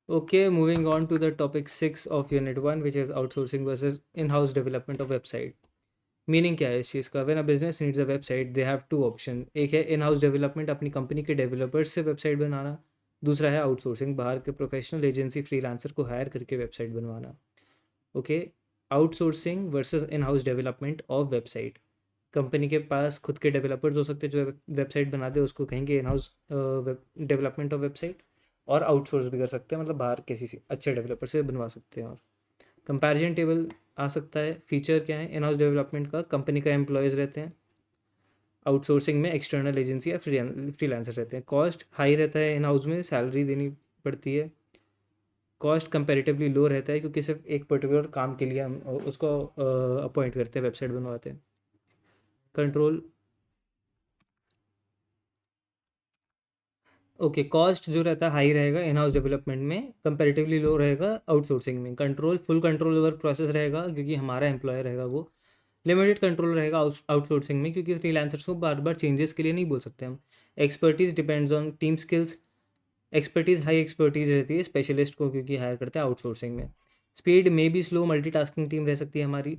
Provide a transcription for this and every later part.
Okay, moving on to the topic 6 of Unit 1, which is outsourcing versus in-house development of website. Meaning क्या है इस चीज़ का? When a business needs a website they have two option. एक है in house development, अपनी company के developers से वेबसाइट बनाना। दूसरा है आउटसोर्सिंग, बाहर के प्रोफेशनल एजेंसी फ्रीलांसर को हायर करके वेबसाइट बनवाना। Okay, outsourcing versus in house development of website. Company के पास खुद के डेवलपर्स हो सकते हैं जो वेबसाइट बना दे, उसको कहेंगे इन हाउस डेवलपमेंट ऑफ वेबसाइट। और आउटसोर्स भी कर सकते हैं, मतलब बाहर किसी से अच्छे डेवलपर से बनवा सकते हैं। और कंपैरिजन टेबल आ सकता है। फीचर क्या है इन हाउस डेवलपमेंट का? कंपनी का एम्प्लॉयज़ रहते हैं। आउटसोर्सिंग में एक्सटर्नल एजेंसी या फ्रीलांसर रहते हैं। कॉस्ट हाई रहता है, इन हाउस में सैलरी देनी पड़ती है। कॉस्ट कंपैरेटिवली लो रहता है क्योंकि सिर्फ एक पर्टिकुलर काम के लिए हम उसको अपॉइंट करते हैं, वेबसाइट बनवाते हैं। कंट्रोल। ओके, कॉस्ट जो रहता है हाई रहेगा इन हाउस डेवलपमेंट में, कंपैरेटिवली लो रहेगा आउटसोर्सिंग में। Control, full control over process रहेगा क्योंकि हमारा एम्प्लॉयर रहेगा वो। लिमिटेड कंट्रोल रहेगा आउटसोर्सिंग में क्योंकि फ्रीलांसर्स को बार बार चेंजेस के लिए नहीं बोल सकते हम। Expertise depends on team skills. Expertise high expertise रहती है स्पेशलिस्ट को क्योंकि हायर करते हैं आउटसोर्सिंग में। स्पीड में भी स्लो, मल्टीटास्किंग टीम रह सकती है हमारी।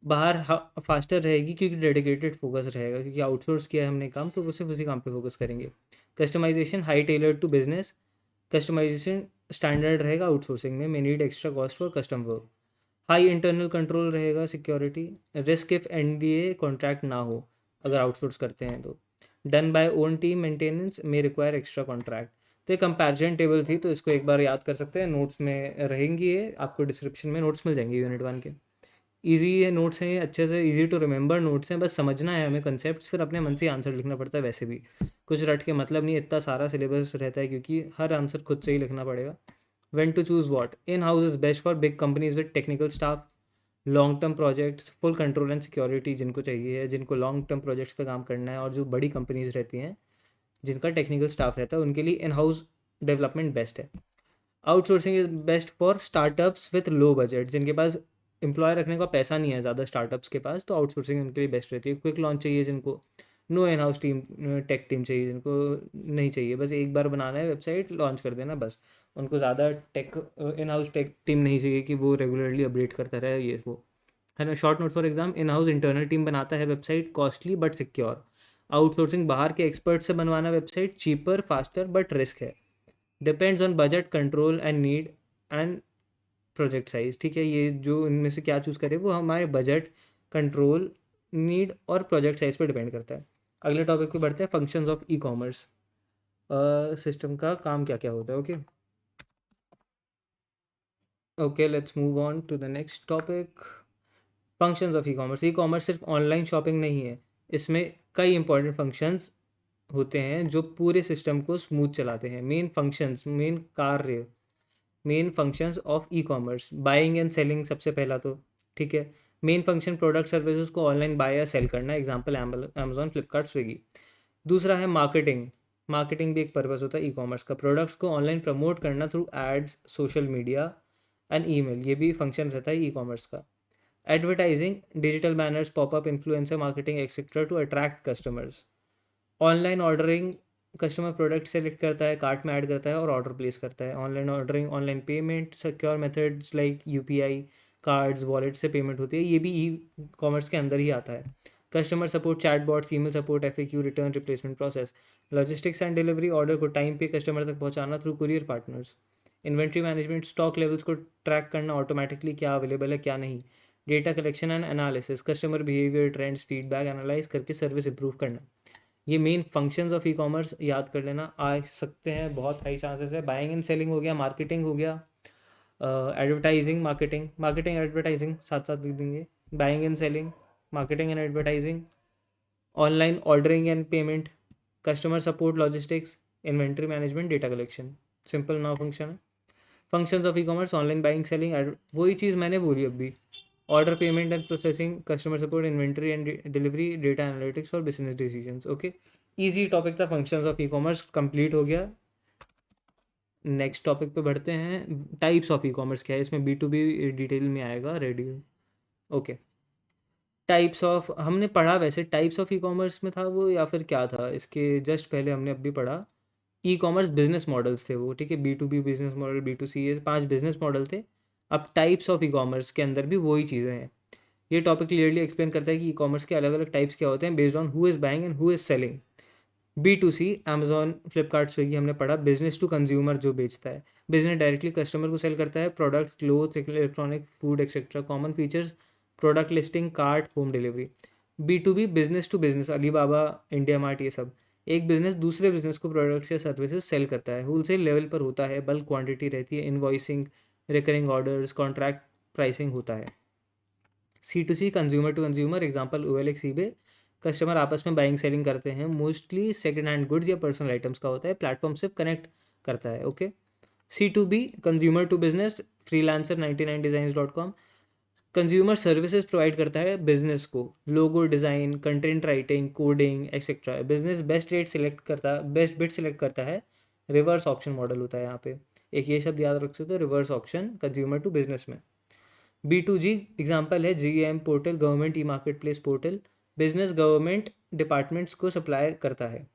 बाहर फास्टर रहेगी क्योंकि डेडिकेटेड फोकस रहेगा, क्योंकि आउटसोर्स किया है हमने काम तो वो सिर्फ उसी काम पे फोकस करेंगे। Customisation high tailored to business. Customisation standard रहेगा आउटसोर्सिंग में, need extra cost for custom work. High internal control रहेगा, security. Risk if NDA contract ना हो अगर आउटसोर्स करते हैं तो। Done by own team, maintenance में रिक्वायर एक्स्ट्रा कॉन्ट्रैक्ट। तो ये कंपैरिजन टेबल थी, तो इसको एक बार याद कर सकते हैं, नोट्स में रहेंगी ये, आपको डिस्क्रिप्शन में नोट्स मिल जाएंगे यूनिट 1 के। ईजी ये नोट्स हैं, ये अच्छे से ईजी टू रिमेंबर नोट्स हैं, बस समझना है हमें कंसेप्ट, फिर अपने मन से आंसर लिखना पड़ता है। वैसे भी कुछ रट के मतलब नहीं, इतना सारा सिलेबस रहता है क्योंकि हर आंसर खुद से ही लिखना पड़ेगा। When to choose what? In house is best for big companies with technical staff. Long term projects, full control and security जिनको चाहिए है, जिनको लॉन्ग टर्म प्रोजेक्ट्स पे काम करना है, और जो बड़ी कंपनीज रहती हैं जिनका टेक्निकल स्टाफ रहता है, उनके लिए इन हाउस डेवलपमेंट बेस्ट है। Outsourcing is best for startups with low budget, जिनके पास एम्प्लॉय रखने का पैसा नहीं है ज़्यादा स्टार्टअप्स के पास, तो आउटसोर्सिंग उनके लिए बेस्ट रहती है। क्विक लॉन्च चाहिए जिनको, no in house team, tech team चाहिए जिनको नहीं चाहिए, बस एक बार बनाना है वेबसाइट लॉन्च कर देना बस। उनको ज़्यादा tech, in house tech team नहीं चाहिए कि वो रेगुलरली अपडेट करता रहे ये वो, है ना। Short note for exam, in house internal team बनाता है website, costly but secure. Outsourcing बाहर के एक्सपर्ट से बनवाना website, cheaper faster but risk है। Depends on budget, control and need and project size. ठीक है, ये जो इनमें से क्या चूज़ करें वो हमारे बजट, कंट्रोल, नीड और प्रोजेक्ट साइज पे डिपेंड करता है। अगले टॉपिक पे बढ़ते हैं, functions of e commerce system का काम क्या क्या होता है। Okay okay, let's move on to the next topic. Functions of e commerce. E commerce सिर्फ ऑनलाइन शॉपिंग नहीं है, इसमें कई इंपॉर्टेंट फंक्शंस होते हैं जो पूरे सिस्टम को स्मूथ चलाते हैं। मेन फंक्शंस, मेन कार्य, main functions of e commerce. Buying and selling सबसे पहला तो, ठीक है। मेन फंक्शन प्रोडक्ट सर्विसेज को ऑनलाइन बाय या सेल करना, एग्जांपल अमेजोन, फ्लिपकार्ट, स्विगी। दूसरा है मार्केटिंग। मार्केटिंग भी एक पर्पस होता है ई कॉमर्स का, प्रोडक्ट्स को ऑनलाइन प्रमोट करना through ads, social media and email, ये भी फंक्शन रहता है ई कॉमर्स का। Advertising, digital banners, popup, influencer marketing etcetera to attract customers. Online ordering, customer product select करता है, कार्ट में ऐड करता है और ऑर्डर प्लेस करता है। Online ordering, online payment, secure methods like UPI, cards, wallet से पेमेंट होती है, ये भी ई कॉमर्स के अंदर ही आता है। Customer support, chatbots, email support, FAQ, return, replacement process. Logistics and delivery, order को टाइम पे कस्टमर तक पहुंचाना through courier partners. Inventory management, stock levels को ट्रैक करना ऑटोमेटिकली, क्या अवेलेबल है क्या नहीं। Data collection and analysis, customer behaviour, trends, feedback analyse करके सर्विस इंप्रूव करना। ये main functions of e commerce याद कर लेना, आ सकते हैं, बहुत हाई चांसेस है। बाइंग एंड सेलिंग हो गया, मार्केटिंग हो गया, एडवर्टाइजिंग, मार्केटिंग, मार्केटिंग एडवर्टाइजिंग साथ साथ लिख देंगे। Buying and selling, marketing and advertising, online ordering and payment, customer support, logistics, inventory management, data collection. Simple now function है। Functions of e commerce, online buying selling, वही चीज़ मैंने बोली अभी। Order, payment and processing, customer support, inventory and delivery, data analytics और business decisions. Okay, easy topic था functions of e commerce, complete हो गया। नेक्स्ट टॉपिक पे बढ़ते हैं, टाइप्स ऑफ ई कॉमर्स क्या है, इसमें बी टू बी डिटेल में आएगा, रेडी। ओके, टाइप्स ऑफ हमने पढ़ा, वैसे टाइप्स ऑफ ई कॉमर्स में था वो या फिर क्या था, इसके जस्ट पहले हमने अभी पढ़ा ई कॉमर्स बिजनेस मॉडल्स थे वो, ठीक है, B2B बिजनेस मॉडल, B2C, ये 5 बिजनेस मॉडल थे। अब टाइप्स ऑफ ई कॉमर्स के अंदर भी वही चीज़ें हैं। ये टॉपिक क्लियरली एक्सप्लेन करता है कि ई कॉमर्स के अलग अलग टाइप्स क्या होते हैं based on who is buying and who is selling. B2C Amazon, Flipkart, Swiggy हमने पढ़ा, बिजनेस टू कंज्यूमर जो बेचता है, बिजनेस डायरेक्टली कस्टमर को सेल करता है products, cloth, electronic, food etcetera, common features, product listing, cart, home delivery. B2B business to business, Alibaba, India Mart, ये सब एक बिजनेस दूसरे बिजनेस को प्रोडक्ट्स या सर्विसेज सेल करता है, होलसेल लेवल पर होता है, बल्क क्वांटिटी रहती है, invoicing, recurring orders, contract pricing होता है। C2C consumer to consumer, example OLX, eBay, customer आपस में बाइंग सेलिंग करते हैं, मोस्टली सेकंड हैंड गुड्स या पर्सनल आइटम्स का होता है, प्लेटफॉर्म से कनेक्ट करता है। Okay. C2B consumer to business, freelancer, 99designs.com, consumer services provide करता है बिजनेस को, logo design, content writing, coding etcetera. Business best rate select करता है, बेस्ट बिट सिलेक्ट करता है, रिवर्स ऑक्शन मॉडल होता है यहाँ पे। एक ये शब्द याद रख सकते हो, reverse auction consumer to business में। B2G एग्जांपल है GM portal, government e marketplace portal, business government departments को सप्लाई करता है,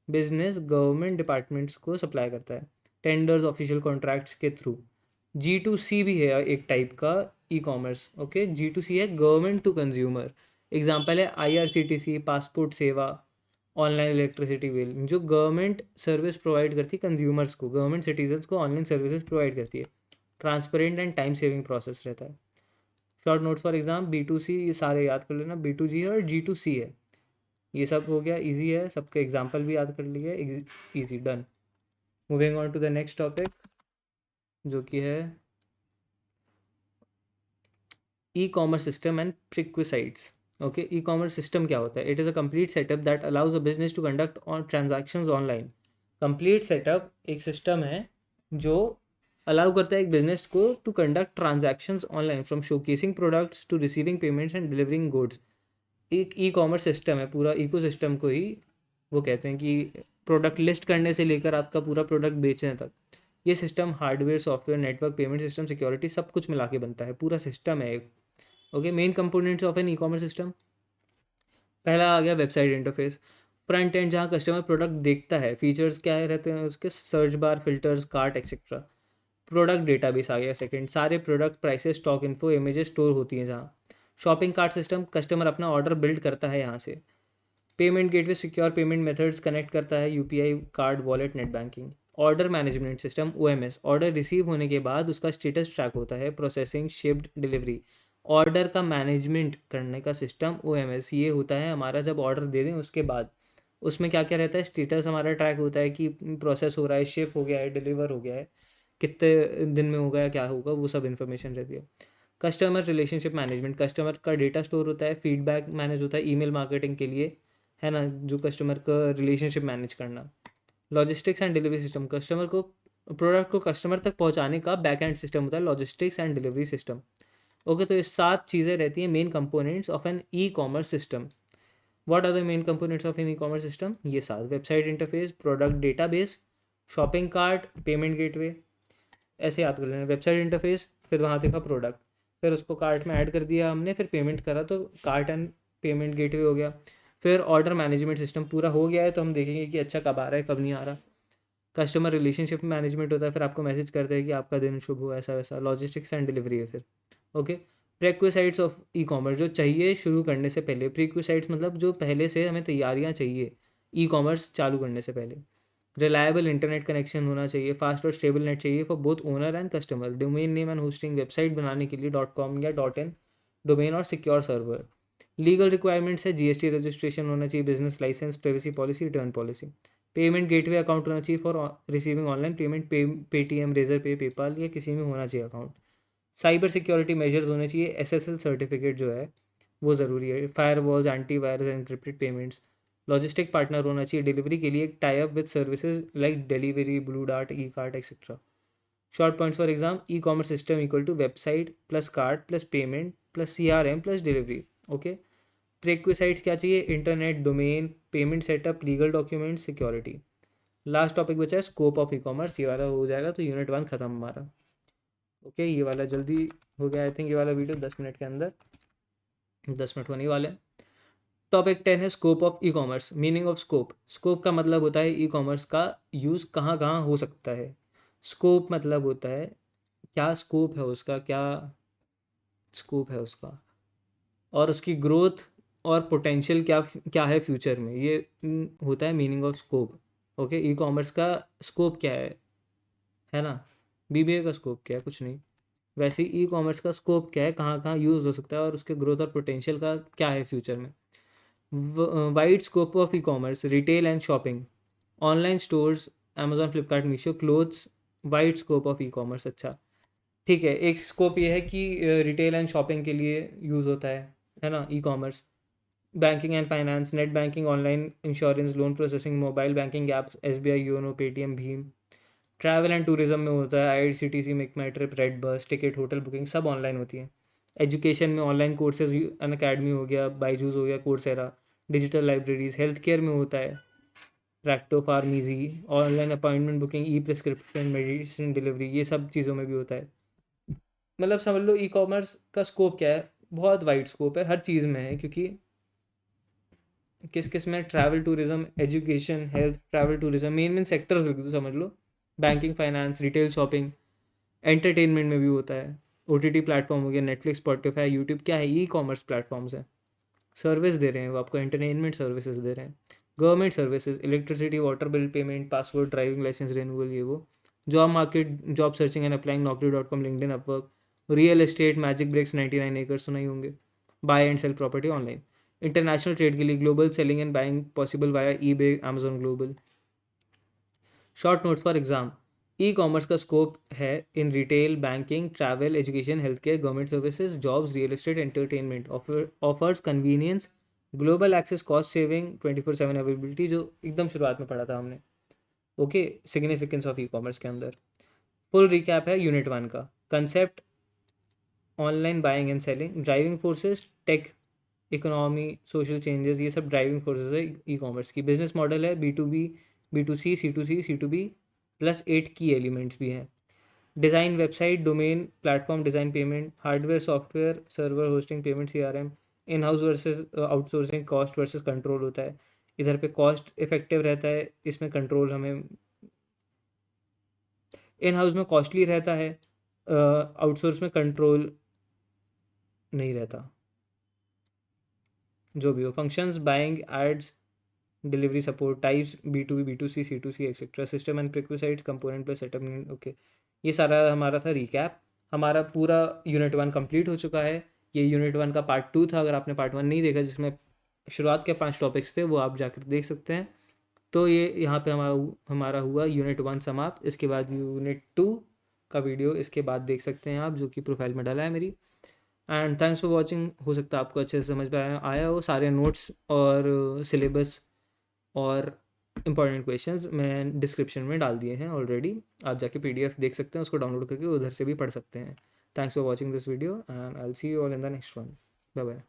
बिजनेस गवर्नमेंट डिपार्टमेंट्स को सप्लाई करता है टेंडर्स, ऑफिशियल कॉन्ट्रैक्ट्स के थ्रू। G2C भी है एक टाइप का ई कॉमर्स। ओके, G2C है गवर्नमेंट टू कंज्यूमर, एग्जांपल है IRCTC, पासपोर्ट सेवा, ऑनलाइन इलेक्ट्रिसिटी बिल, जो गवर्नमेंट सर्विस प्रोवाइड करती है कंज्यूमर्स को, गवर्नमेंट सिटीजन्स को ऑनलाइन सर्विसेज प्रोवाइड करती है, transparent and time saving process रहता है। Short notes for exam, B2C ये सारे याद कर लेना, B2G है और G2C है, ये सब हो गया, इजी है, सबके एग्जाम्पल भी याद कर लिए, easy, done. Moving on to the next topic जो कि है e commerce system and prerequisites. Okay, e commerce system क्या होता है? It is a complete setup that allows a business to conduct on transactions online. Complete setup एक system है जो allow करता है एक बिजनेस को to conduct transactions online, from showcasing products to receiving payments and delivering goods. एक e commerce system है, पूरा इको सिस्टम को ही वो कहते हैं कि प्रोडक्ट लिस्ट करने से लेकर आपका पूरा प्रोडक्ट बेचने तक ये system hardware, software, network, payment system, security सब कुछ मिला के बनता है, पूरा सिस्टम है एक। Okay, main components of an e commerce system, पहला आ गया वेबसाइट इंटरफेस, फ्रंट एंड जहाँ कस्टमर प्रोडक्ट देखता है, फीचर्स क्या रहते हैं उसके, search bar, filters, cart etcetera. Product database आ गया सेकंड, सारे product, prices, stock info, images store होती हैं जहाँ। शॉपिंग कार्ट सिस्टम, कस्टमर अपना ऑर्डर बिल्ड करता है यहाँ से। Payment gateway, secure payment methods connect करता है, UPI, card, wallet, net banking. Order management system, OMS, order receive होने के बाद उसका स्टेटस ट्रैक होता है, प्रोसेसिंग, शिप्ड, डिलीवरी। ऑर्डर का मैनेजमेंट करने का सिस्टम OMS ये होता है हमारा, जब ऑर्डर दे दें उसके बाद उसमें क्या क्या रहता है, स्टेटस हमारा ट्रैक होता है कि प्रोसेस हो रहा है, शिप हो गया है, डिलीवर हो गया है, कितने दिन में होगा या क्या होगा, वो सब इन्फॉर्मेशन रहती है। कस्टमर रिलेशनशिप मैनेजमेंट, कस्टमर का डेटा स्टोर होता है, फीडबैक मैनेज होता है, ईमेल मार्केटिंग के लिए, है ना, जो कस्टमर का रिलेशनशिप मैनेज करना। Logistics and delivery system, customer को प्रोडक्ट को कस्टमर तक पहुंचाने का बैक एंड सिस्टम होता है, logistics and delivery system. Okay, तो ये 7 चीज़ें रहती हैं main components of an e commerce system. What are the main components of an e commerce system? ये 7, website interface, product database, shopping cart, payment gateway. ऐसे याद कर लेना, वेबसाइट इंटरफेस, फिर वहाँ देखा प्रोडक्ट, फिर उसको कार्ट में ऐड कर दिया हमने, फिर पेमेंट करा तो कार्ट एंड पेमेंट गेटवे हो गया। फिर ऑर्डर मैनेजमेंट सिस्टम पूरा हो गया है तो हम देखेंगे कि अच्छा कब आ रहा है कब नहीं आ रहा। कस्टमर रिलेशनशिप मैनेजमेंट होता है, फिर आपको मैसेज करते हैं कि आपका दिन शुभ हो, ऐसा वैसा। लॉजिस्टिक्स एंड डिलीवरी है फिर। ओके, प्रेक्विसाइट्स ऑफ ई कॉमर्स, जो चाहिए शुरू करने से पहले, प्रीक्विसाइट्स मतलब जो पहले से हमें तैयारियाँ चाहिए ई कॉमर्स चालू करने से पहले। रिलायबल इंटरनेट कनेक्शन होना चाहिए, फास्ट और स्टेबल नेट चाहिए for both owner and customer. Domain name and hosting, website बनाने के लिए .com या .in डोमेन और सिक्योर सर्वर। लीगल रिक्वायरमेंट्स है, GST रजिस्ट्रेशन होना चाहिए, business license, privacy policy, return policy. Payment gateway account होना चाहिए for receiving online payment, Paytm, Razorpay, PayPal या किसी में होना चाहिए अकाउंट। साइबर सिक्योरिटी मेजर्स होने चाहिए, SSL सर्टिफिकेट जो है वो ज़रूरी है, fire walls, antivirus, encrypted payments. Logistic partner होना चाहिए डिलीवरी के लिए, tie up with services like delivery, Blue Dart, Ekart etcetera. Short points for exam, e commerce system equal to website plus cart plus payment plus CRM plus delivery. Okay, prerequisites क्या चाहिए? Internet, domain, payment setup, legal document, security. Last topic बचा है scope of e commerce, ये वाला हो जाएगा तो unit 1 खत्म हमारा। ओके, ये वाला जल्दी हो गया, आई थिंक ये वाला वीडियो 10 मिनट के अंदर, 10 मिनट होने वाले हैं। टॉपिक 10 है scope of e commerce. Meaning of scope. Scope का मतलब होता है ई कॉमर्स का यूज़ कहाँ कहाँ हो सकता है। स्कोप मतलब होता है क्या स्कोप है उसका, क्या स्कोप है उसका, और उसकी ग्रोथ और पोटेंशियल क्या क्या है फ्यूचर में, ये होता है meaning of scope. Okay, e commerce का स्कोप क्या है ना। बीबीए का स्कोप क्या है, कुछ नहीं। वैसे ही ई कॉमर्स का स्कोप क्या है, कहाँ कहाँ यूज़ हो सकता है और उसके ग्रोथ और पोटेंशियल का क्या है फ्यूचर में। Wide scope of e commerce, retail and shopping, online stores, Amazon, Flipkart, Meesho, clothes. Wide scope of e commerce, अच्छा ठीक है। एक स्कोप ये है कि रिटेल एंड शॉपिंग के लिए यूज़ होता है ना e commerce. Banking and finance, net banking, online insurance, loan processing, mobile banking apps, SBI, YONO, Paytm, भीम। ट्रैवल एंड टूरिज्म में होता है IRCTC, MakeMyTrip, redBus, ticket, hotel booking, सब ऑनलाइन होती है। एजुकेशन में ऑनलाइन कोर्सेज, अन academy हो गया, बाईजूस हो गया, Coursera, digital libraries. Health care में होता है Practo pharmacy, online appointment booking, e prescription, medicine delivery, ये सब चीज़ों में भी होता है। मतलब समझ लो ई कॉमर्स का स्कोप क्या है, बहुत वाइड स्कोप है, हर चीज़ में है। क्योंकि किस किस में, travel tourism, education, health, travel tourism, main sector समझ लो। Banking, finance, retail, shopping, entertainment में भी होता है। ओटीटी प्लेटफॉर्म हो गया, नेटफ्लिक्स, स्पॉटिफाई, यूट्यूब, क्या है ई कॉमर्स प्लेटफॉर्म्स है। सर्विस दे रहे हैं वो आपको, एंटरटेनमेंट सर्विसेज दे रहे हैं। Government services, electricity, water bill payment, passport, driving license renewal, ये वो। Job market, job searching and applying, Naukri.com, LinkedIn, Upwork. Real estate, MagicBricks, 99 acres सुना ही होंगे। Buy and sell property online. International trade के लिए global selling and buying possible via eBay, Amazon global. Short notes for exam. E commerce का scope है in retail, banking, travel, education, health care, government services, jobs, real estate, entertainment. Offers convenience, global access, cost saving, 24/7 availability, जो एकदम शुरुआत में पढ़ा था हमने। Okay, significance of e commerce के अंदर फुल रिकैप है यूनिट 1 का। Concept, online buying and selling, driving forces, tech, economy, social changes, ये सब ड्राइविंग फोर्सेस है ई कॉमर्स की। बिजनेस मॉडल है B2B, B2C, C2C, C2B, plus 8 की एलिमेंट्स भी हैं। Design, website, domain, platform design, payment, hardware, software, server, hosting, payment, CRM। In house versus outsourcing, cost versus control होता है। इधर पे कॉस्ट इफेक्टिव रहता है, इसमें कंट्रोल हमें, इन हाउस में कॉस्टली रहता है, आउटसोर्स में कंट्रोल नहीं रहता। जो भी हो, functions, buying, ads, delivery, support, types, B2B, B2C, C2C, etcetera. System and prerequisites, component पे सेटअप। ओके, ये सारा हमारा था रिकैप। हमारा पूरा यूनिट 1 कंप्लीट हो चुका है। ये यूनिट 1 का पार्ट 2 था। अगर आपने पार्ट 1 नहीं देखा, जिसमें शुरुआत के 5 टॉपिक्स थे, वो आप जाकर देख सकते हैं। तो ये यहाँ पे हमारा हुआ यूनिट 1 समाप्त। इसके बाद यूनिट 2 का वीडियो इसके बाद देख सकते हैं आप, जो कि प्रोफाइल में डाला है मेरी। And thanks for watching. हो सकता है आपको अच्छे से समझ में आया हो। सारे नोट्स और सिलेबस और इम्पॉर्टेंट क्वेश्चंस मैं डिस्क्रिप्शन में डाल दिए हैं ऑलरेडी। आप जाके PDF देख सकते हैं, उसको डाउनलोड करके उधर से भी पढ़ सकते हैं। Thanks for watching this video and I will see you all in the next one. Bye bye.